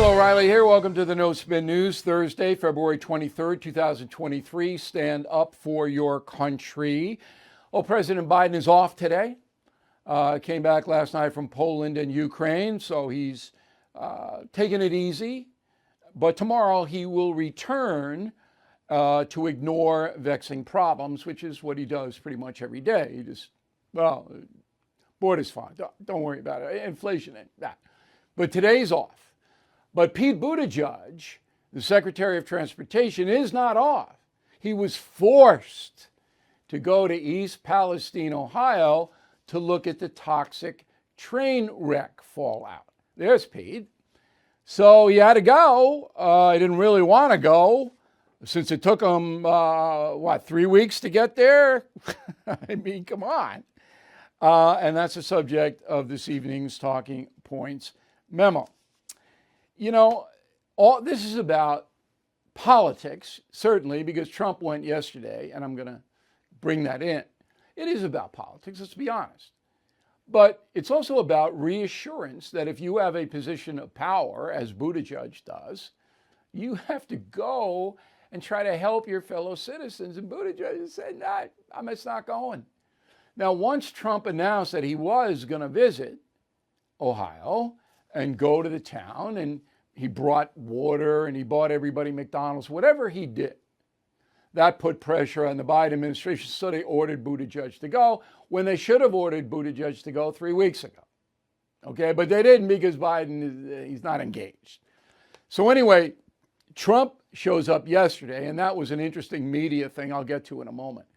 Bill O'Reilly here. Welcome to the No Spin News, Thursday, February 23rd, 2023. Stand up for your country. Well, President Biden is off today. Came back last night from Poland and Ukraine, so he's taking it easy. But tomorrow he will return to ignore vexing problems, which is what he does pretty much every day. He just, border's fine. Don't worry about it. Inflation, that. But today's off. But Pete Buttigieg, the Secretary of Transportation, is not off. He was forced to go to East Palestine, Ohio, to look at the toxic train wreck fallout. There's Pete. So he had to go. He didn't really want to go since it took him, 3 weeks to get there? I mean, come on. And that's the subject of this evening's Talking Points Memo. You know, all this is about politics, certainly, because Trump went yesterday, and I'm going to bring that in. It is about politics, let's be honest. But it's also about reassurance that if you have a position of power, as Buttigieg does, you have to go and try to help your fellow citizens. And Buttigieg said, nah, I'm just not going. Now, once Trump announced that he was going to visit Ohio and go to the town, and he brought water and he bought everybody McDonald's, whatever he did, that put pressure on the Biden administration, so they ordered Buttigieg to go when they should have ordered Buttigieg to go 3 weeks ago. Okay, but they didn't because Biden, he's not engaged. So anyway, Trump shows up yesterday, and that was an interesting media thing I'll get to in a moment.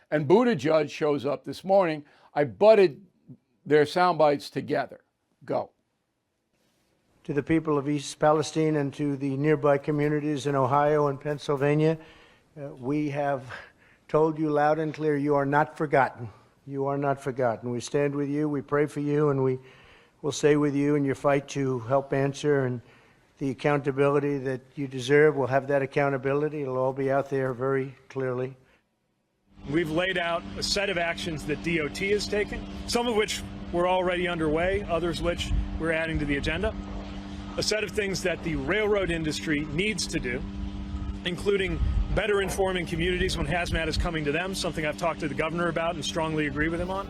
And Buttigieg shows up this morning. I butted their sound bites together. Go. To the people of East Palestine and to the nearby communities in Ohio and Pennsylvania, we have told you loud and clear, you are not forgotten. You are not forgotten. We stand with you, we pray for you, and we will stay with you in your fight to help answer, and the accountability that you deserve. We'll have that accountability. It'll all be out there very clearly. We've laid out a set of actions that DOT has taken, some of which were already underway, others which we're adding to the agenda. A set of things that the railroad industry needs to do, including better informing communities when hazmat is coming to them, something I've talked to the governor about and strongly agree with him on,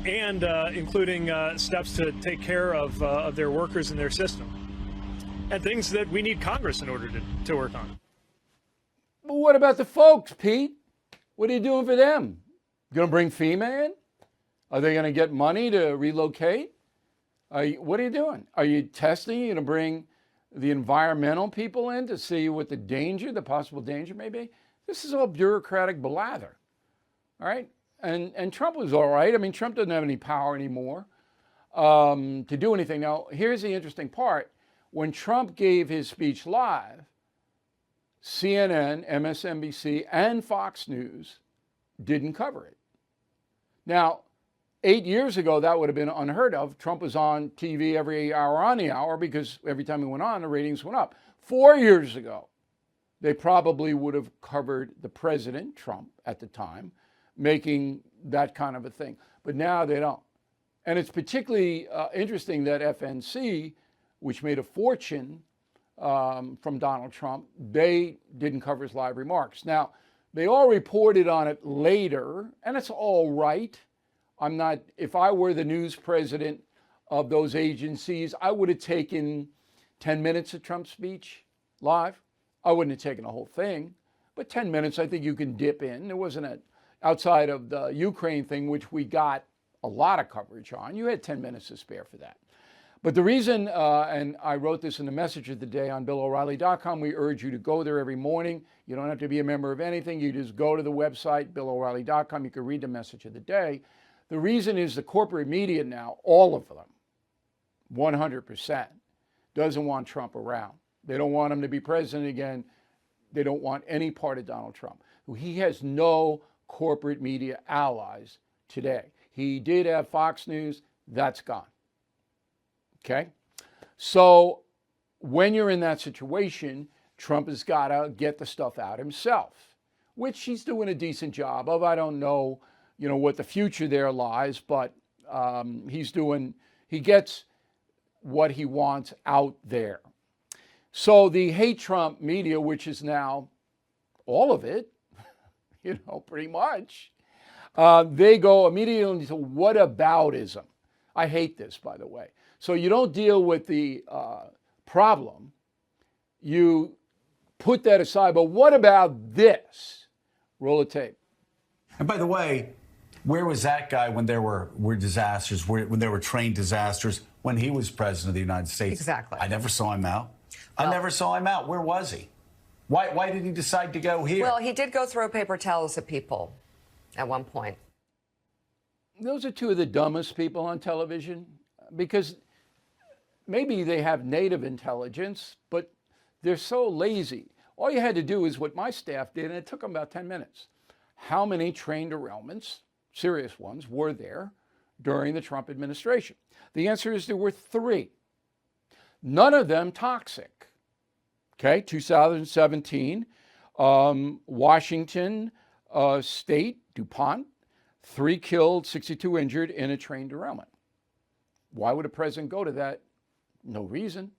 and including steps to take care of their workers and their system, and things that we need Congress in order to work on. But what about the folks, Pete? What are you doing for them? You going to bring FEMA in? Are they going to get money to relocate? What are you doing? Are you testing? Are you going to bring the environmental people in to see what the possible danger may be? This is all bureaucratic blather, all right? And Trump was all right. I mean, Trump doesn't have any power anymore to do anything. Now, here's the interesting part. When Trump gave his speech live, CNN, MSNBC, and Fox News didn't cover it. Now, 8 years ago, that would have been unheard of. Trump was on TV every hour on the hour because every time he went on, the ratings went up. 4 years ago, they probably would have covered the president, Trump, at the time, making that kind of a thing. But now they don't. And it's particularly interesting that FNC, which made a fortune from Donald Trump, they didn't cover his live remarks. Now, they all reported on it later, and it's all right. If I were the news president of those agencies, I would have taken 10 minutes of Trump's speech live. I wouldn't have taken the whole thing, but 10 minutes I think you can dip in. There wasn't outside of the Ukraine thing, which we got a lot of coverage on. You had 10 minutes to spare for that. But the reason, and I wrote this in the message of the day on BillO'Reilly.com, we urge you to go there every morning. You don't have to be a member of anything. You just go to the website, BillO'Reilly.com. You can read the message of the day. The reason is the corporate media now, all of them, 100%, doesn't want Trump around. They don't want him to be president again. They don't want any part of Donald Trump. He has no corporate media allies today. He did have Fox News. That's gone. Okay? So when you're in that situation, Trump has got to get the stuff out himself, which he's doing a decent job of. I don't know, what the future there lies, but he gets what he wants out there. So the hate Trump media, which is now all of it, pretty much, they go immediately into whataboutism. I hate this, by the way. So you don't deal with the problem. You put that aside. But what about this? Roll the tape. And by the way, where was that guy when there were disasters, when there were train disasters, when he was president of the United States? Exactly. I never saw him out. Well, I never saw him out. Where was he? Why did he decide to go here? Well, he did go throw paper towels at people at one point. Those are two of the dumbest people on television, because maybe they have native intelligence, but they're so lazy. All you had to do is what my staff did, and it took them about 10 minutes. How many train derailments, serious ones, were there during the Trump administration? The answer is there were 3. None of them toxic. Okay, 2017, Washington State, DuPont, 3 killed, 62 injured in a train derailment. Why would a president go to that? No reason.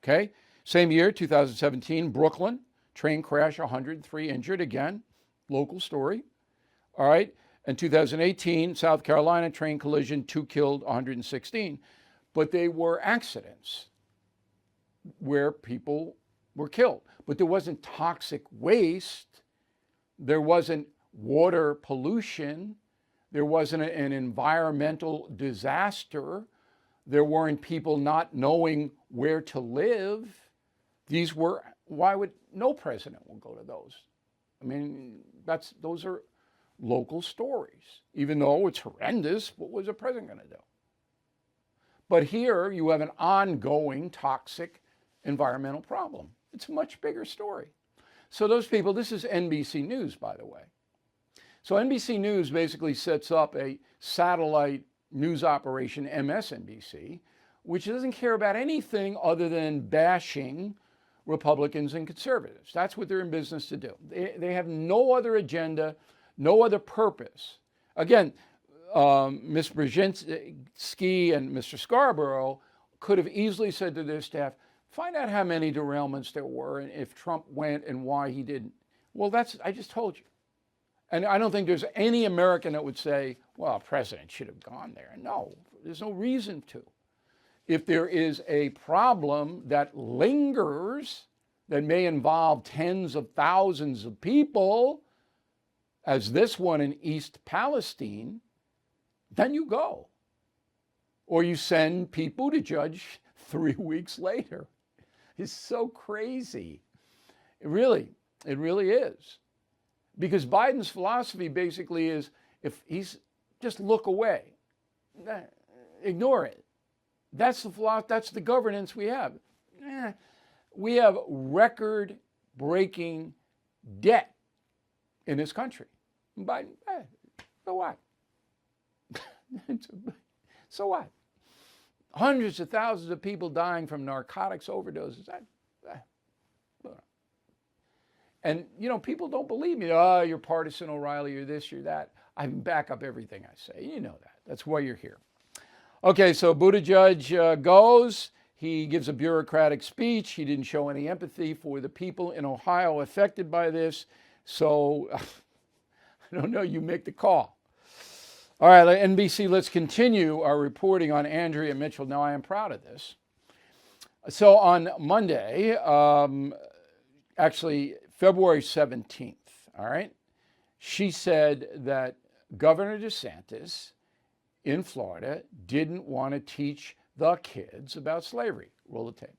Okay, same year, 2017, Brooklyn, train crash, 103 injured, again, local story. All right, and 2018, South Carolina, train collision, 2 killed, 116. But they were accidents where people were killed. But there wasn't toxic waste. There wasn't water pollution. There wasn't an environmental disaster. There weren't people not knowing where to live. These were, no president will go to those. I mean, those are local stories. Even though it's horrendous, what was a president going to do? But here you have an ongoing toxic environmental problem. It's a much bigger story. So those people, this is NBC News, by the way. So NBC News basically sets up a satellite news operation, MSNBC, which doesn't care about anything other than bashing Republicans and conservatives. That's what they're in business to do. They have no other agenda, no other purpose. Again, Ms. Brzezinski and Mr. Scarborough could have easily said to their staff, find out how many derailments there were and if Trump went and why he didn't. Well, I just told you. And I don't think there's any American that would say, well, a president should have gone there. No, there's no reason to. If there is a problem that lingers, that may involve tens of thousands of people, as this one in East Palestine, then you go. Or you send Pete Buttigieg 3 weeks later. It's so crazy. It really is. Because Biden's philosophy basically is, if he's just look away, ignore it. That's the philosophy, that's the governance we have. We have record-breaking debt in this country. Biden, so what? So what? Hundreds of thousands of people dying from narcotics overdoses. And, people don't believe me. Oh, you're partisan, O'Reilly, you're this, you're that. I back up everything I say. You know that. That's why you're here. Okay, so Buttigieg goes. He gives a bureaucratic speech. He didn't show any empathy for the people in Ohio affected by this. So, I don't know. You make the call. All right, NBC, let's continue our reporting on Andrea Mitchell. Now, I am proud of this. So on Monday, actually February 17th, all right, she said that Governor DeSantis in Florida didn't want to teach the kids about slavery. Roll the tape.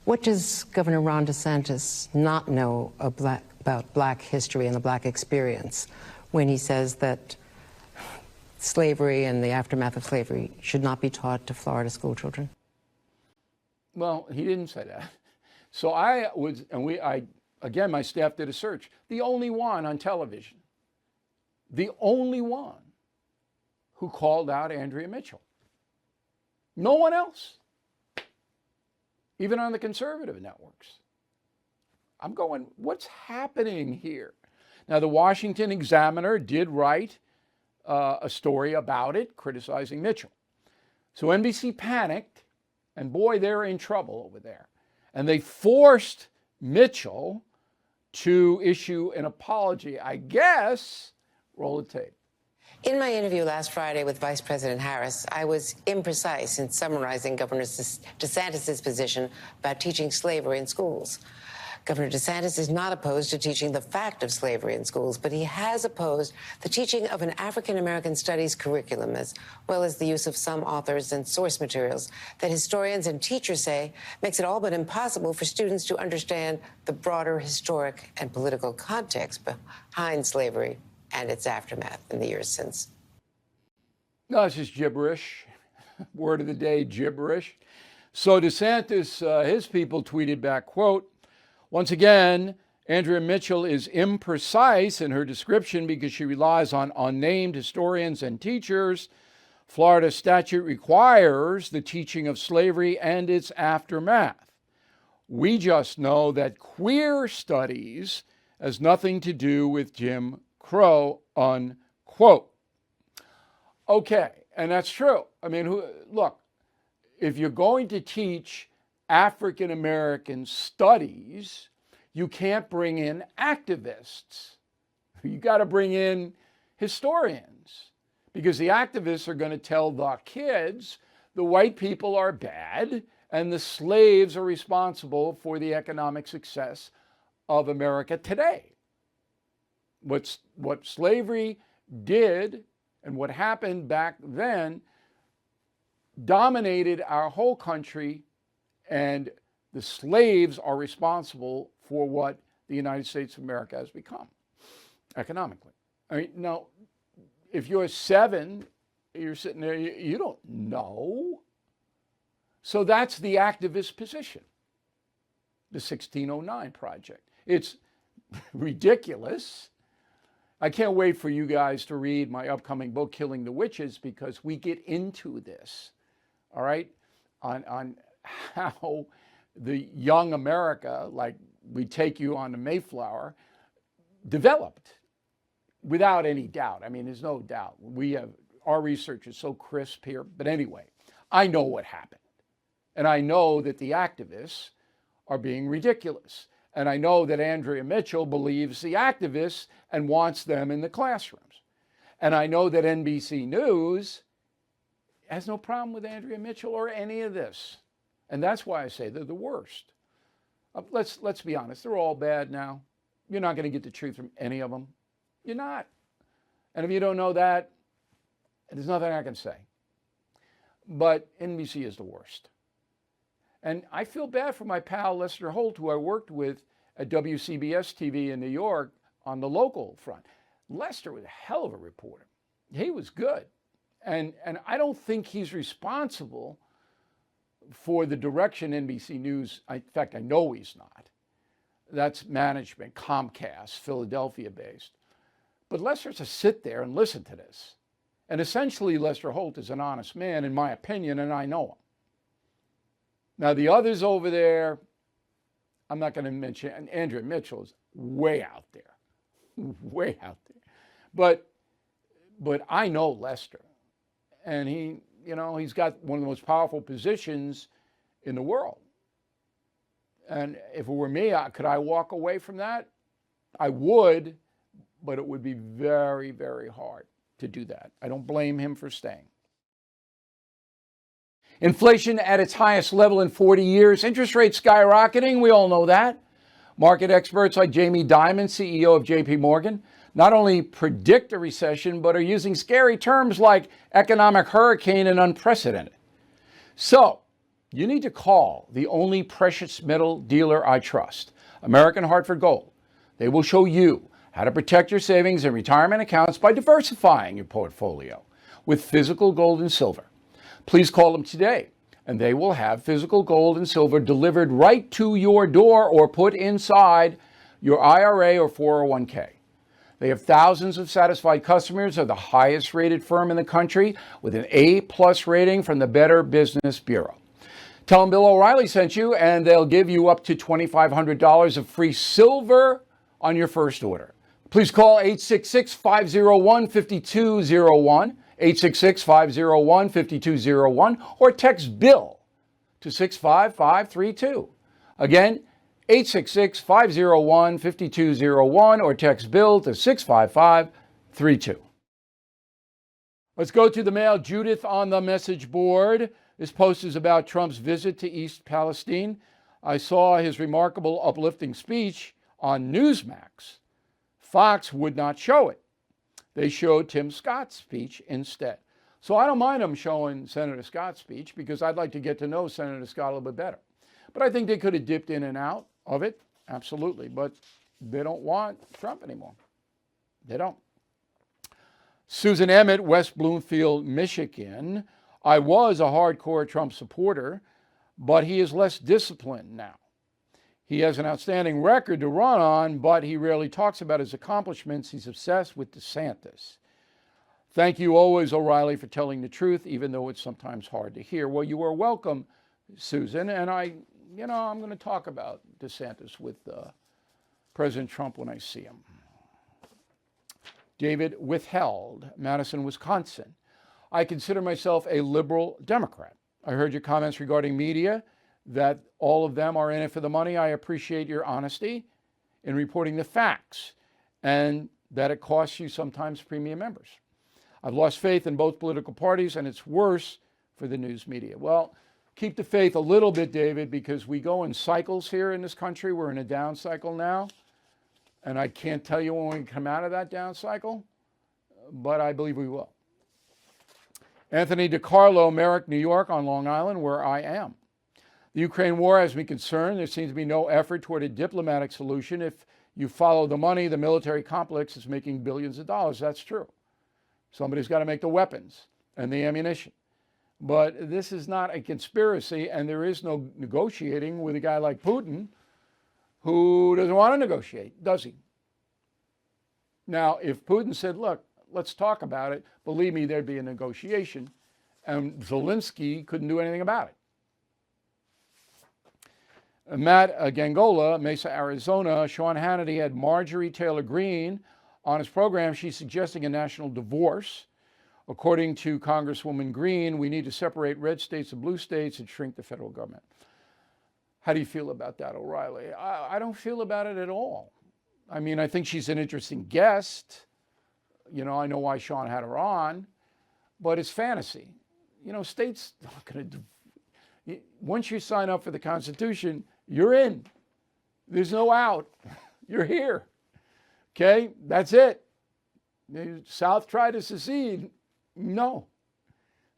What does Governor Ron DeSantis not know about black history and the black experience when he says that slavery and the aftermath of slavery should not be taught to Florida school children? Well, he didn't say that. So again, my staff did a search. The only one on television, the only one who called out Andrea Mitchell. No one else, even on the conservative networks. I'm going, what's happening here? Now, the Washington Examiner did write a story about it, criticizing Mitchell. So NBC panicked, and boy, they're in trouble over there. And they forced Mitchell to issue an apology. I guess, roll the tape. In my interview last Friday with Vice President Harris, I was imprecise in summarizing Governor DeSantis' position about teaching slavery in schools. Governor DeSantis is not opposed to teaching the fact of slavery in schools, but he has opposed the teaching of an African-American studies curriculum, as well as the use of some authors and source materials that historians and teachers say makes it all but impossible for students to understand the broader historic and political context behind slavery and its aftermath in the years since. No, it's just gibberish. Word of the day, gibberish. So DeSantis, his people tweeted back, quote, "Once again, Andrea Mitchell is imprecise in her description because she relies on unnamed historians and teachers. Florida statute requires the teaching of slavery and its aftermath. We just know that queer studies has nothing to do with Jim Crow," unquote. Okay, and that's true. I mean, look, if you're going to teach African American studies, you can't bring in activists. You got to bring in historians, because the activists are going to tell the kids the white people are bad and the slaves are responsible for the economic success of America today. What slavery did and what happened back then dominated our whole country, and the slaves are responsible for what the United States of America has become economically. I mean, now, if you're 7, you're sitting there, you don't know. So that's the activist position, the 1609 Project. It's ridiculous. I can't wait for you guys to read my upcoming book, Killing the Witches, because we get into this, all right, on how the young America, like we take you on the Mayflower, developed without any doubt. I mean, there's no doubt. Our research is so crisp here. But anyway, I know what happened. And I know that the activists are being ridiculous. And I know that Andrea Mitchell believes the activists and wants them in the classrooms. And I know that NBC News has no problem with Andrea Mitchell or any of this. And that's why I say they're the worst. Let's be honest, they're all bad now. You're not going to get the truth from any of them. You're not. And if you don't know that, there's nothing I can say. But NBC is the worst. And I feel bad for my pal Lester Holt, who I worked with at WCBS TV in New York on the local front. Lester was a hell of a reporter. He was good. And I don't think he's responsible for the direction NBC News, in fact, I know he's not. That's management, Comcast, Philadelphia-based. But Lester's to sit there and listen to this. And essentially, Lester Holt is an honest man, in my opinion, and I know him. Now, the others over there, I'm not going to mention, and Andrea Mitchell is way out there, way out there. But I know Lester, and he's got one of the most powerful positions in the world. And if it were me, could I walk away from that? I would, but it would be very, very hard to do that. I don't blame him for staying. Inflation at its highest level in 40 years. Interest rates skyrocketing. We all know that. Market experts like Jamie Dimon, CEO of JP Morgan, not only predict a recession, but are using scary terms like economic hurricane and unprecedented. So, you need to call the only precious metal dealer I trust, American Hartford Gold. They will show you how to protect your savings and retirement accounts by diversifying your portfolio with physical gold and silver. Please call them today, and they will have physical gold and silver delivered right to your door or put inside your IRA or 401k. They have thousands of satisfied customers. They're the highest rated firm in the country with an A+ rating from the Better Business Bureau. Tell them Bill O'Reilly sent you, and they'll give you up to $2,500 of free silver on your first order. Please call 866-501-5201, 866-501-5201, or text BILL to 65532. Again, 866-501-5201 or text BILL to 65532. Let's go to the mail. Judith on the message board. This post is about Trump's visit to East Palestine. I saw his remarkable uplifting speech on Newsmax. Fox would not show it. They showed Tim Scott's speech instead. So I don't mind them showing Senator Scott's speech because I'd like to get to know Senator Scott a little bit better. But I think they could have dipped in and out of it, absolutely. But they don't want Trump anymore. They don't. Susan Emmett, West Bloomfield, Michigan. I was a hardcore Trump supporter, but he is less disciplined now. He has an outstanding record to run on, but he rarely talks about his accomplishments. He's obsessed with DeSantis. Thank you always, O'Reilly, for telling the truth, even though it's sometimes hard to hear. Well, you are welcome, Susan, and I'm going to talk about DeSantis with President Trump when I see him. David Withheld, Madison, Wisconsin. I consider myself a liberal Democrat. I heard your comments regarding media, that all of them are in it for the money. I appreciate your honesty in reporting the facts and that it costs you sometimes premium members. I've lost faith in both political parties, and it's worse for the news media. Well, keep the faith a little bit, David, because we go in cycles here in this country. We're in a down cycle now. And I can't tell you when we come out of that down cycle, but I believe we will. Anthony DiCarlo, Merrick, New York, on Long Island, where I am. The Ukraine war has me concerned. There seems to be no effort toward a diplomatic solution. If you follow the money, the military complex is making billions of dollars. That's true. Somebody's got to make the weapons and the ammunition. But this is not a conspiracy, and there is no negotiating with a guy like Putin, who doesn't want to negotiate, does he? Now, if Putin said, look, let's talk about it, believe me, there'd be a negotiation, and Zelensky couldn't do anything about it. Matt Gangola, Mesa, Arizona. Sean Hannity had Marjorie Taylor Greene on his program. She's suggesting a national divorce. According to Congresswoman Greene, we need to separate red states and blue states and shrink the federal government. How do you feel about that, O'Reilly? I don't feel about it at all. I mean, I think she's an interesting guest. I know why Sean had her on, but it's fantasy. States not going to. Once you sign up for the Constitution, you're in. There's no out. You're here. Okay, that's it. The South tried to secede. No.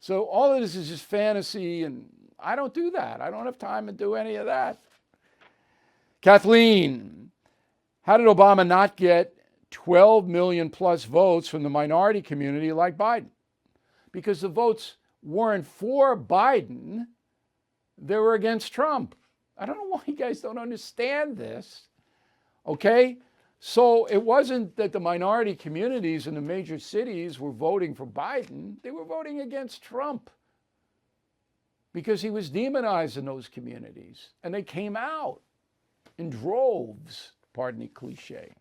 So all of this is just fantasy, and I don't do that. I don't have time to do any of that. Kathleen, how did Obama not get 12 million plus votes from the minority community like Biden? Because the votes weren't for Biden, they were against Trump. I don't know why you guys don't understand this. Okay? So it wasn't that the minority communities in the major cities were voting for Biden, they were voting against Trump. Because he was demonized in those communities. And they came out in droves, pardon the cliche.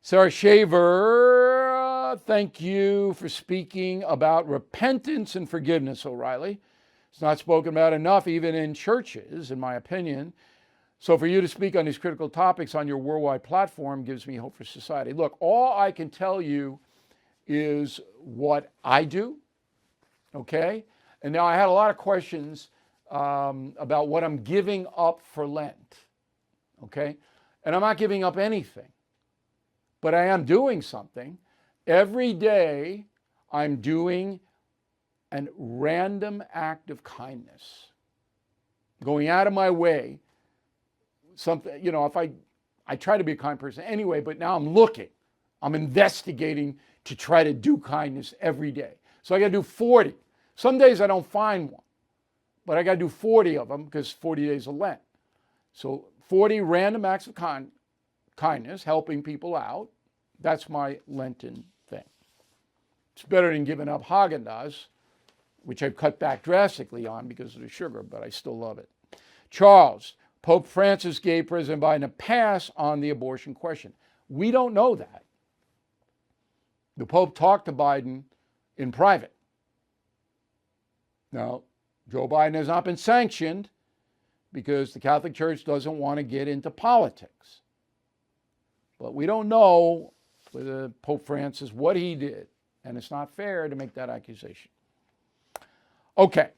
Sarah Shaver, thank you for speaking about repentance and forgiveness, O'Reilly. It's not spoken about enough, even in churches, in my opinion. So for you to speak on these critical topics on your worldwide platform gives me hope for society. Look, all I can tell you is what I do, okay? And now I had a lot of questions about what I'm giving up for Lent, okay? And I'm not giving up anything, but I am doing something. Every day I'm doing a random act of kindness, going out of my way. Something, if I try to be a kind person anyway, but now I'm investigating to try to do kindness every day. So I got to do 40. Some days I don't find one, but I got to do 40 of them because 40 days of Lent. So 40 random acts of kindness, helping people out. That's my Lenten thing. It's better than giving up Haagen-Dazs, which I've cut back drastically on because of the sugar, but I still love it. Charles, Pope Francis gave President Biden a pass on the abortion question. We don't know that. The Pope talked to Biden in private. Now, Joe Biden has not been sanctioned, because the Catholic Church doesn't want to get into politics. But we don't know with Pope Francis what he did, and it's not fair to make that accusation. Okay,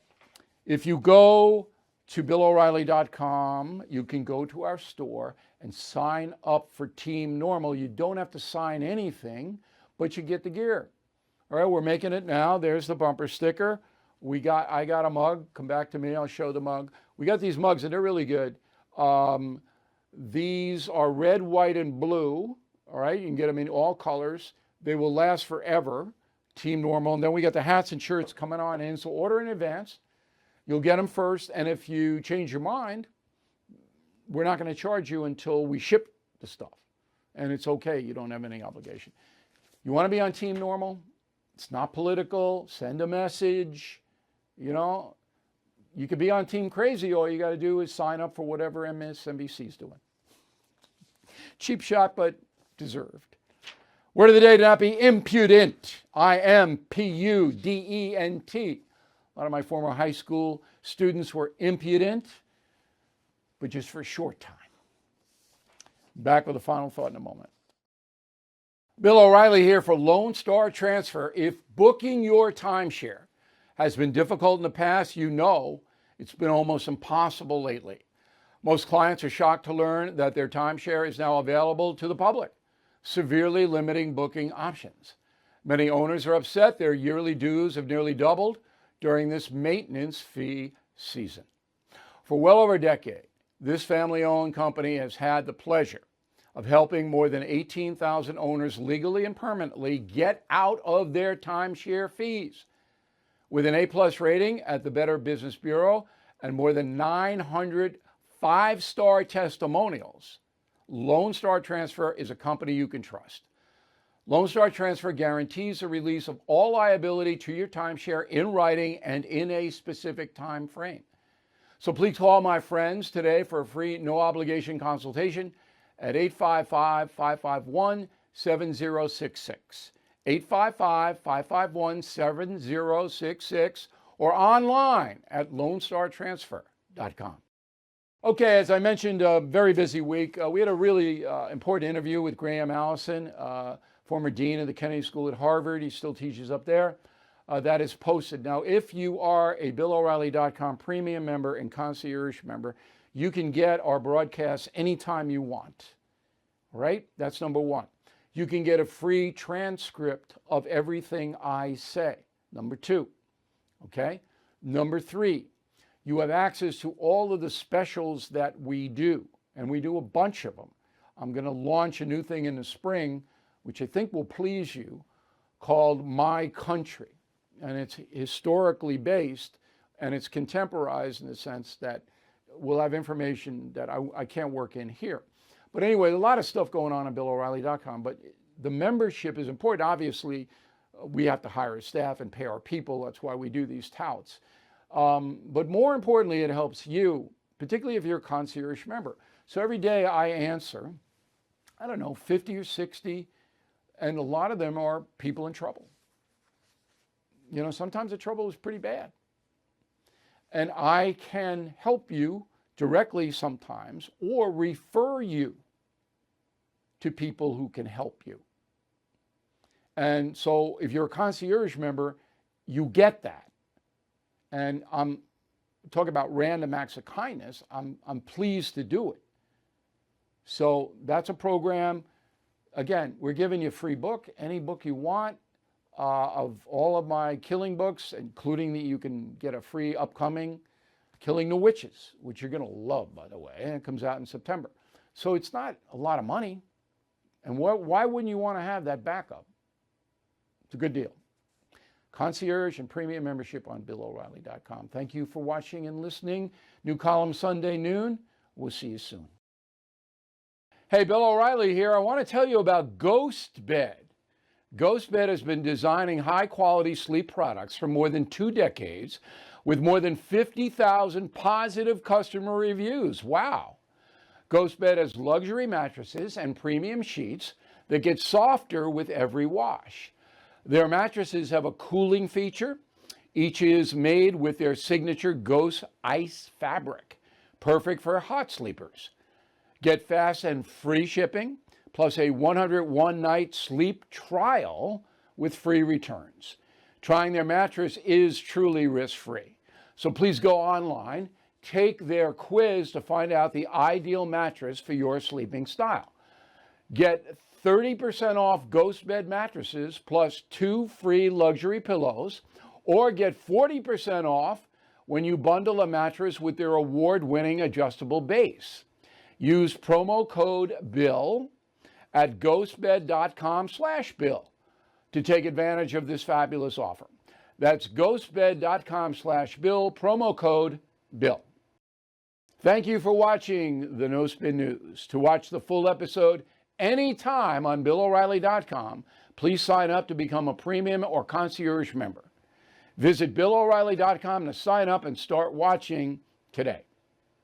if you go to BillO'Reilly.com, you can go to our store and sign up for Team Normal. You don't have to sign anything, but you get the gear. All right, we're making it now. There's the bumper sticker. I got a mug. Come back to me. I'll show the mug. We got these mugs, and they're really good. These are red, white, and blue. All right, you can get them in all colors. They will last forever. Team Normal. And then we got the hats and shirts coming on in. So order in advance. You'll get them first. And if you change your mind, we're not going to charge you until we ship the stuff. And it's okay. You don't have any obligation. You want to be on Team Normal? It's not political. Send a message. You know, you could be on Team Crazy. All you got to do is sign up for whatever MSNBC is doing. Cheap shot, but deserved. Word of the day: to not be impudent. IMPUDENT. A lot of my former high school students were impudent, but just for a short time. Back with a final thought in a moment. Bill O'Reilly here for Lone Star Transfer. If booking your timeshare has been difficult in the past, you know it's been almost impossible lately. Most clients are shocked to learn that their timeshare is now available to the public, severely limiting booking options. Many owners are upset their yearly dues have nearly doubled during this maintenance fee season. For well over a decade, this family-owned company has had the pleasure of helping more than 18,000 owners legally and permanently get out of their timeshare fees. With an A+ rating at the Better Business Bureau and more than 900 five-star testimonials, Lone Star Transfer is a company you can trust. Lone Star Transfer guarantees the release of all liability to your timeshare in writing and in a specific time frame. So please call my friends today for a free, no-obligation consultation at 855-551-7066. 855-551-7066 or online at LoneStarTransfer.com. Okay, as I mentioned, a very busy week. We had a really important interview with Graham Allison, former dean of the Kennedy School at Harvard. He still teaches up there. That is posted. Now, if you are a BillO'Reilly.com premium member and concierge member, you can get our broadcasts anytime you want. All right? That's number one. You can get a free transcript of everything I say. Number two. Okay? Number three, you have access to all of the specials that we do, and we do a bunch of them. I'm going to launch a new thing in the spring, which I think will please you, called My Country. And it's historically based, and it's contemporized in the sense that we'll have information that I can't work in here. But anyway, a lot of stuff going on BillO'Reilly.com, but the membership is important. Obviously, we have to hire a staff and pay our people. That's why we do these touts. But more importantly, it helps you, particularly if you're a concierge member. So every day I answer, 50 or 60, and a lot of them are people in trouble. You know, sometimes the trouble is pretty bad. And I can help you directly sometimes or refer you to people who can help you. And so if you're a concierge member, you get that. And I'm talking about random acts of kindness. I'm pleased to do it. So that's a program. Again, we're giving you a free book, any book you want, of all of my killing books, including you can get a free upcoming Killing the Witches, which you're going to love, by the way, and it comes out in September. So it's not a lot of money. And why wouldn't you want to have that backup? It's a good deal. Concierge and premium membership on BillO'Reilly.com. Thank you for watching and listening. New column Sunday noon. We'll see you soon. Hey, Bill O'Reilly here. I want to tell you about Ghostbed. Ghostbed has been designing high-quality sleep products for more than 2 decades with more than 50,000 positive customer reviews. Wow. Ghostbed has luxury mattresses and premium sheets that get softer with every wash. Their mattresses have a cooling feature. Each is made with their signature Ghost Ice fabric, perfect for hot sleepers. Get fast and free shipping, plus a 101-night sleep trial with free returns. Trying their mattress is truly risk-free. So please go online, take their quiz to find out the ideal mattress for your sleeping style. Get 30% off Ghostbed mattresses plus 2 free luxury pillows, or get 40% off when you bundle a mattress with their award-winning adjustable base. Use promo code BILL at ghostbed.com/bill to take advantage of this fabulous offer. That's ghostbed.com/bill, promo code BILL. Thank you for watching the No Spin News. To watch the full episode anytime on BillO'Reilly.com, please sign up to become a premium or concierge member. Visit BillO'Reilly.com to sign up and start watching today.